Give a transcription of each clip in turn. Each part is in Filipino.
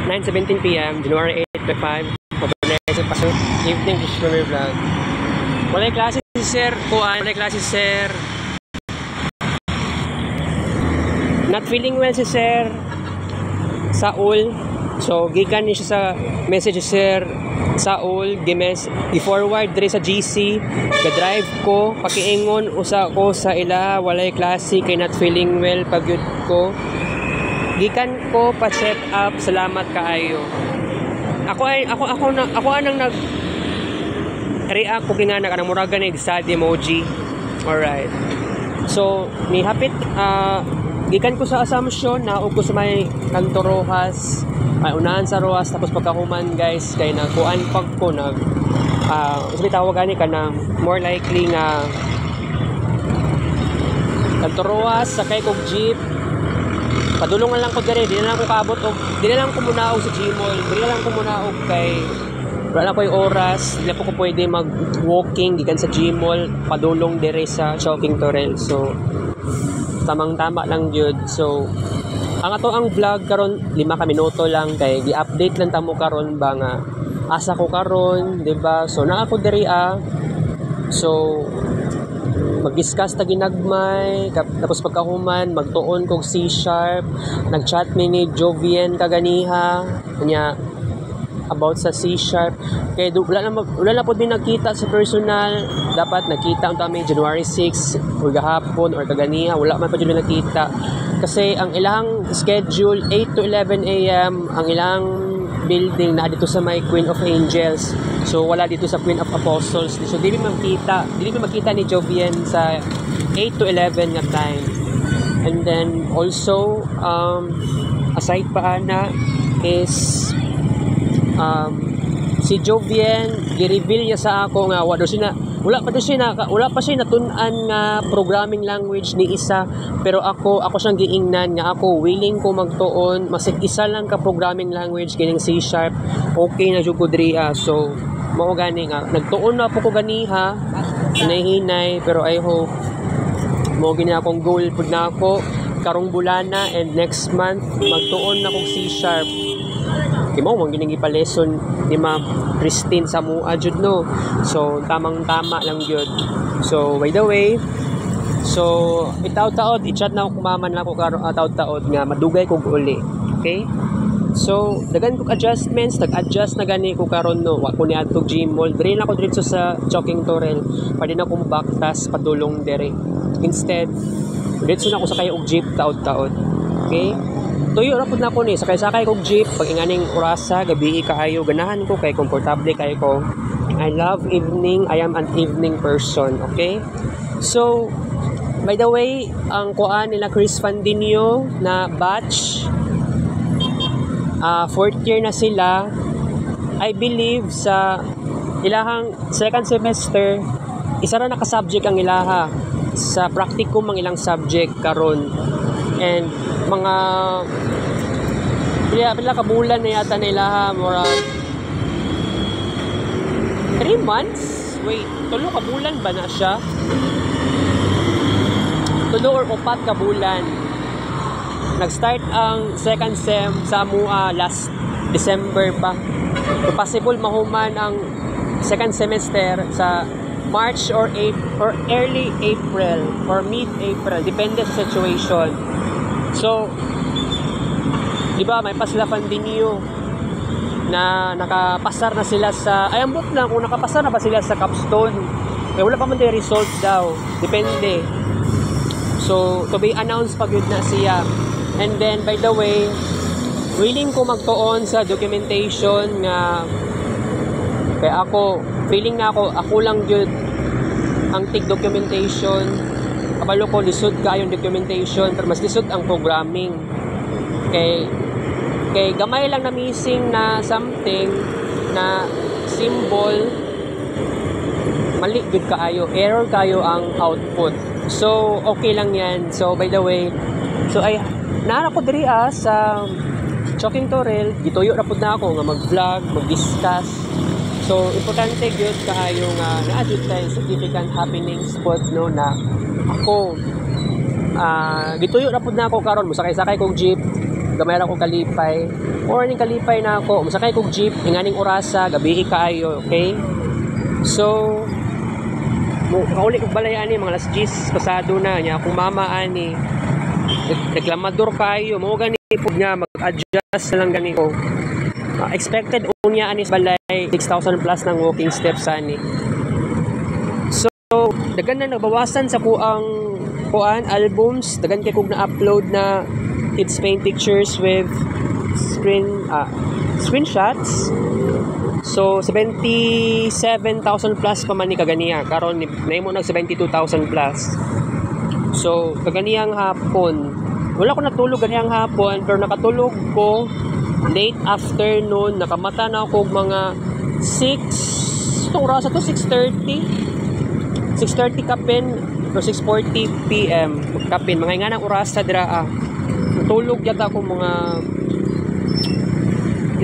9:17 PM, January 8, 5. Evening Discovery Vlog. Walay klase si Sir Kuan, walay klase si Sir. Not feeling well si Sir Saul. So gikan ni siya sa message si Sir Saul i-forward diri sa GC. Ga-drive ko pakiingon usa ko sa ila walay klase kay not feeling well pagyud ko. Gikan ko pa check up, salamat kaayo. Ako anang nag react ko kinana kanang murag ni sad emoji. Alright. So ni hapit gikan ko sa assumption na og ko sa may kanto Rojas, ay unahan sa Rojas tapos pagkahuman guys kay nagkuan pag ko nag sabi tawag ani kanang more likely nga kanto Rojas sakay kog jeep. Padulungan lang ko diri, di na lang ko kaabot og di na lang ko munaog sa Gmall, di na lang ko munaog kay wala ko yung oras, di na po ko pwede mag-walking gikan sa Gmall, padulong diri sa Choking Torrel. So tamang-tama lang jud. So ang ato ang vlog karon 5 ka minuto lang kay gi-update lang tamo karon ba nga asa ko karon, di ba? So naa ko diri So mag-discuss ta ginagmay tapos pagkahuman magtuon kog C#, nag-chat mi ni Jovian kaganiha kanya about sa C# kay wala na pod mi nakita sa personal. Dapat nakita unta mi January 6 or gahapon or kaganiha, wala man pa jud nakita kasi ang ilang schedule 8 to 11 AM ang ilang building na dito sa may Queen of Angels. So wala dito sa Queen of Apostles. So dili makita ni Jovian sa 8 to 11 nga time. And then also aside pa ana is si Jovian gi-reveal niya sa ako nga wala pa siya natun-an nga programming language ni isa, pero ako siyang giingnan nga ako willing ko magtuon masig isa lang ka programming language kining C#. Okay na jud ko diri so mao gani nga nagtuon na po ko ganiha hinay pero I hope mo gini akong goal pud na ako karong bulana and next month magtuon na kog C#. Mo mo gining ipalesson ni Ma'am Christine sa mua jud no. So tamang-tama lang jud. So by the way, so itaw-taod i-chat na ako kumaman na ako karon taod-taod nga madugay kog uli. Okay? So dagan kog adjustments, nag-adjust na gani ko karon no. Wa ko ni adtog Gmall, diri na ko diretso sa Choking Torrel. Pwede na ko mobaktas padulong diri. Instead, diretso na ako sakay og jeep taod-taod. Okay? Tuyo ra pud na ko ni sakay kog jeep pag inganing orasa gabi kaayo ganahan ko kay komportable kay ko. I love evening, I am an evening person. Okay? So by the way, ang kuan nila Chris Fandinho na batch 4th year na sila. I believe sa ilahang second semester isa ra naka subject ang ilaha sa practicum ang ilang subject karon. And mga pila ka bulan na yata nila mura 3 months? Wait, 3 ka bulan ba na siya? 3 or 4 ka bulan. Nag-start ang second sem sa MUA last December pa. So possible mahuman ang second semester sa March or early April or mid-April, depende sa situation. So, di ba may pa sila Fandinho na nakapasar na sila sa ambot lang kung nakapasar na ba sila sa capstone. Kaya wala pa man tayo result daw. Depende. So, to be announced pag yun na siya. And then, by the way, willing ko magtuon sa documentation nga kaya ako, feeling na ako lang yun ang tig documentation. Kabalo ko, lisod ka yung documentation pero mas lisod ang programming. Kay gamay lang na missing na something na symbol, mali good kaayo, error kayo ang output. So okay lang yan. So by the way, so ay naara ko diri sa Choking Torrel, gituyo ra pud na ako nga mag-vlog, mag-discuss. So importante gyud kaayo nga na-adjust tayo significant happening spot no na ako gituyo ra pud na ako karon mo sakay kog jeep gamay ra ko kalipay. Morning kalipay na ako. Masakay kog jeep, inganing orasa, gabi kaayo, okay? So, kauli kog balay ani mga alas 10 pasado na nya akong mama ani. Reklamador kayo, mo gani pud nga mag-adjust na lang gani ko. Expected unya ani sa balay 6,000 plus ng walking steps ani. So, dagan na nabawasan sa kuang albums, dagan kay kog na-upload na kids paint pictures with screenshots. So 77,000 plus pa man ni kaganiya, karon nahimo nag 72,000 plus. So kaganiyang hapon, wala ko natulog ganiyang hapon, pero nakatulog ko late afternoon, nakamata na ako mga 6 itong oras to 6:30 kapin or 6:40 PM kapin mga nga ng oras sa draa. Natulog yata ako mga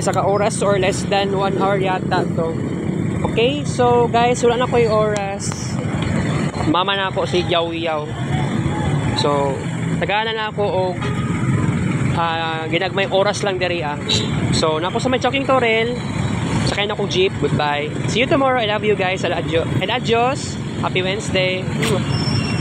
isa ka oras or less than 1 hour yata to. Okay, so guys, wala na ko yung oras. Mama na ako si Yaw-Yaw. So, tagana na ako o ginagmay oras lang diri ah. So, nako sa may Choking Torrel, sakay na ko jeep. Goodbye. See you tomorrow. I love you guys. And adios. Happy Wednesday.